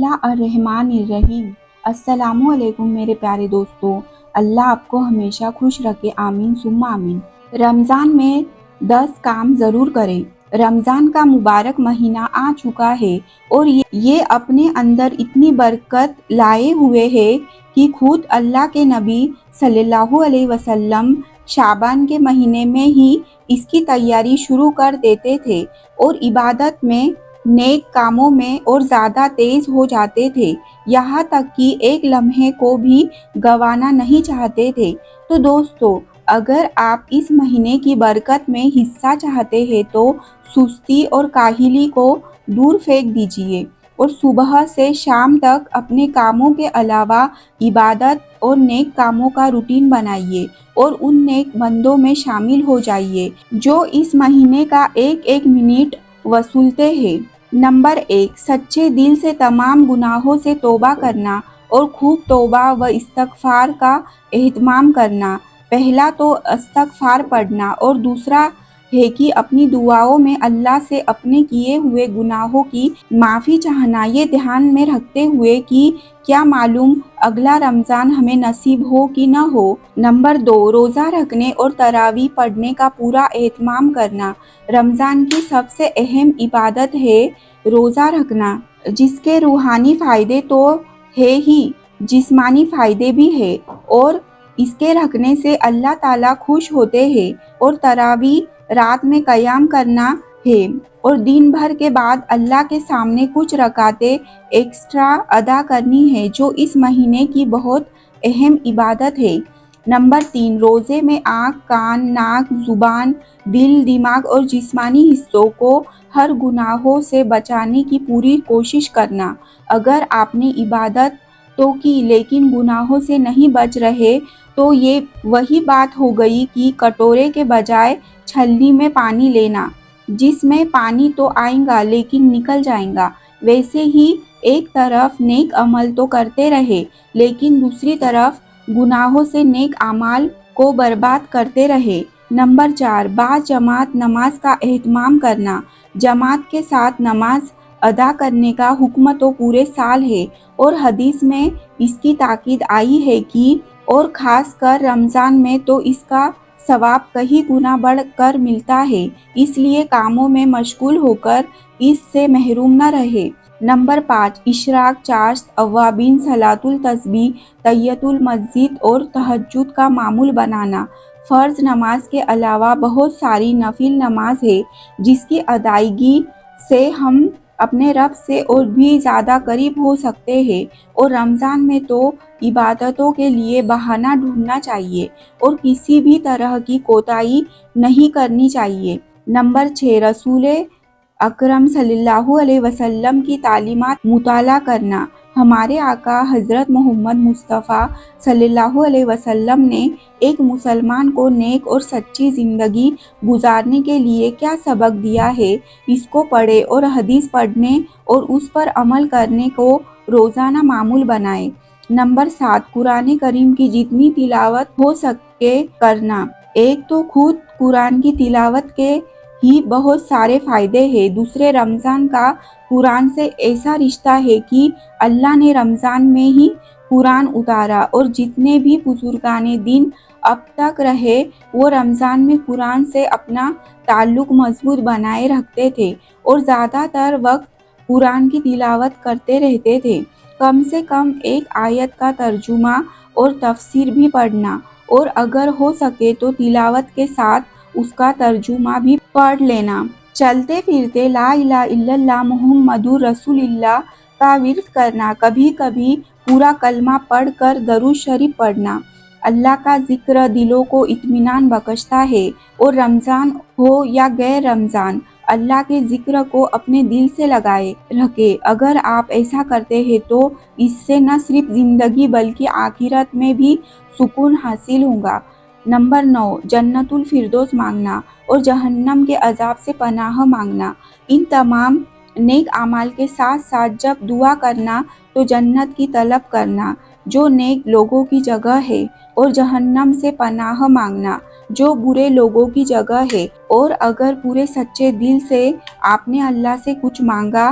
اللہ الرحمن الرحیم۔ السلام علیکم میرے پیارے دوستوں، اللہ آپ کو ہمیشہ خوش رکھے، آمین ثم آمین۔ رمضان میں 10 کام ضرور کریں۔ رمضان کا مبارک مہینہ آ چکا ہے اور یہ اپنے اندر اتنی برکت لائے ہوئے ہے کہ خود اللہ کے نبی صلی اللہ علیہ وسلم شعبان کے مہینے میں ہی اس کی تیاری شروع کر دیتے تھے اور عبادت میں، نیک کاموں میں اور زیادہ تیز ہو جاتے تھے، یہاں تک کہ ایک لمحے کو بھی گنوانا نہیں چاہتے تھے۔ تو دوستو، اگر آپ اس مہینے کی برکت میں حصہ چاہتے ہیں تو سستی اور کاہلی کو دور پھینک دیجیے اور صبح سے شام تک اپنے کاموں کے علاوہ عبادت اور نیک کاموں کا روٹین بنائیے اور ان نیک بندوں میں شامل ہو جائیے جو اس مہینے کا ایک ایک منٹ وصولتے ہیں۔ نمبر 1، سچے دل سے تمام گناہوں سے توبہ کرنا اور خوب توبہ و استغفار کا اہتمام کرنا۔ پہلا تو استغفار پڑھنا اور دوسرا ہے کہ اپنی دعاؤں میں اللہ سے اپنے کیے ہوئے گناہوں کی معافی چاہنا، یہ دھیان میں رکھتے ہوئے کہ کیا معلوم اگلا رمضان ہمیں نصیب ہو کہ نہ ہو۔ نمبر 2، روزہ رکھنے اور تراویح پڑھنے کا پورا اہتمام کرنا۔ رمضان کی سب سے اہم عبادت ہے روزہ رکھنا، جس کے روحانی فائدے تو ہے ہی، جسمانی فائدے بھی ہیں اور اس کے رکھنے سے اللہ تعالیٰ خوش ہوتے ہیں۔ اور تراویح رات میں قیام کرنا ہے اور دن بھر کے بعد اللہ کے سامنے کچھ رکعتیں ایکسٹرا ادا کرنی ہے، جو اس مہینے کی بہت اہم عبادت ہے۔ نمبر 3، روزے میں آنکھ، کان، ناک، زبان، دل، دماغ اور جسمانی حصوں کو ہر گناہوں سے بچانے کی پوری کوشش کرنا۔ اگر آپ نے عبادت تو کی لیکن گناہوں سے نہیں بچ رہے تو یہ وہی بات ہو گئی کہ کٹورے کے بجائے چھلنی میں پانی لینا، جس میں پانی تو آئے گا لیکن نکل جائے گا۔ ویسے ہی ایک طرف نیک عمل تو کرتے رہے لیکن دوسری طرف گناہوں سے نیک اعمال کو برباد کرتے رہے۔ نمبر 4، باجماعت نماز کا اہتمام کرنا۔ جماعت کے ساتھ نماز ادا کرنے کا حکم تو پورے سال ہے اور حدیث میں اس کی تاکید آئی ہے کہ اور خاص کر رمضان میں تو اس کا ثواب کئی گنا بڑھ کر ملتا ہے، اس لیے کاموں میں مشغول ہو کر اس سے محروم نہ رہے۔ نمبر 5، اشراق، چاشت، اوابین، صلاۃ التسبیح، تحیۃ المسجد اور تہجد کا معمول بنانا۔ فرض نماز کے علاوہ بہت ساری نفل نماز ہے جس کی ادائیگی سے ہم اپنے رب سے اور بھی زیادہ قریب ہو سکتے ہیں، اور رمضان میں تو عبادتوں کے لیے بہانہ ڈھونڈنا چاہیے اور کسی بھی طرح کی کوتاہی نہیں کرنی چاہیے۔ نمبر 6، رسول اکرم صلی اللہ علیہ وسلم کی تعلیمات مطالعہ کرنا۔ ہمارے آقا حضرت محمد مصطفیٰ صلی اللہ علیہ وسلم نے ایک مسلمان کو نیک اور سچی زندگی گزارنے کے لیے کیا سبق دیا ہے، اس کو پڑھیں اور حدیث پڑھنے اور اس پر عمل کرنے کو روزانہ معمول بنائیں۔ نمبر 7، قرآن کریم کی جتنی تلاوت ہو سکے کرنا۔ ایک تو خود قرآن کی تلاوت کے ہی بہت سارے فائدے ہیں، دوسرے رمضان کا قرآن سے ایسا رشتہ ہے کہ اللہ نے رمضان میں ہی قرآن اتارا اور جتنے بھی بزرگان دین اب تک رہے وہ رمضان میں قرآن سے اپنا تعلق مضبوط بنائے رکھتے تھے اور زیادہ تر وقت قرآن کی تلاوت کرتے رہتے تھے۔ کم سے کم ایک آیت کا ترجمہ اور تفسیر بھی پڑھنا اور اگر ہو سکے تو تلاوت کے ساتھ اس کا ترجمہ بھی پڑھ لینا۔ چلتے پھرتے لا الہ الا اللہ محمد رسول اللہ کا ورد کرنا، کبھی کبھی پورا کلمہ پڑھ کر درود شریف پڑھنا۔ اللہ کا ذکر دلوں کو اطمینان بخشتا ہے اور رمضان ہو یا غیر رمضان، اللہ کے ذکر کو اپنے دل سے لگائے رکھیں۔ اگر آپ ایسا کرتے ہیں تو اس سے نہ صرف زندگی بلکہ آخرت میں بھی سکون حاصل ہوگا۔ نمبر 9، جنت الفردوس مانگنا اور جہنم کے عذاب سے پناہ مانگنا۔ ان تمام نیک اعمال کے ساتھ ساتھ جب دعا کرنا تو جنت کی طلب کرنا جو نیک لوگوں کی جگہ ہے اور جہنم سے پناہ مانگنا جو برے لوگوں کی جگہ ہے، اور اگر پورے سچے دل سے آپ نے اللہ سے کچھ مانگا